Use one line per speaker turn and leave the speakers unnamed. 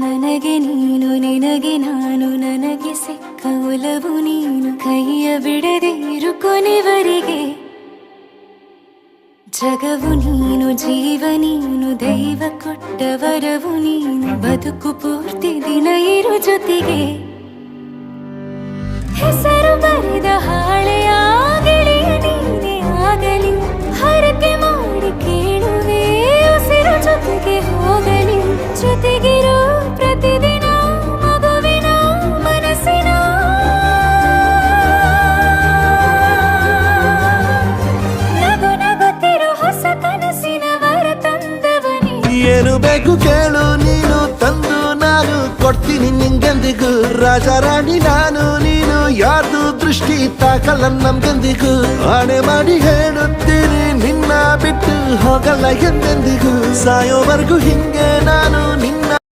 ನನಗೆ ನೀನು ನಿನಗೆ ನಾನು ನನಗೆ ಸಿಕ್ಕ ಒಲವು ನೀನು ಕೈಯ ಬಿಡದೆ ಇರು ಕೊನೆವರೆಗೆ ಜಗವು ನೀನು ಜೀವ ನೀನು ದೈವ ಕೊಟ್ಟ ವರವು ನೀನು ಬದುಕು ಪೂರ್ತಿ ದಿನ ಇರು ಜೊತೆಗೆ ಹೆಸರು ಬರೆದ ಹಾಳೆಯ ಗೆಳೆಯ ನೀನೇ ಆಗಲಿ ಹರಕೆ ಮಾಡಿ ಕೇಳುವೆ ಉಸಿರು ಜೊತೆಗೆ ಹೋಗಲಿ ಜೊತೆಗಿರೋ ಪ್ರತಿದಿನ ಮಗುವಿನ ಮನಸ್ಸಿನ ನಗು ನಗುತ್ತಿರೋ ಹೊಸ ಕನಸಿನ ವರ ತಂದವನೇ
ಏನು ಬೇಕು ಕೇಳು ನೀನು ತಂದು ನಾನು ಕೊಡ್ತೀನಿ ನಿಂಗೆಂದಿಗೂ ರಾಜ ರಾಣಿ ನಾನು ನೀನು ಯಾರ್ದು ದೃಷ್ಟಿ ತಾಕಲ್ಲ ನಮ್ಗೆಂದಿಗೂ ಆಣೆ ಮಾಡಿ ಹೇಳುತ್ತೀನಿ ನಿನ್ನ ಬಿಟ್ಟು ಹೋಗಲ್ಲ ಎಂದೆಂದಿಗೂ ಸಾಯೋವರೆಗೂ ಹಿಂಗೆ ನಾನು ನಿನ್ನ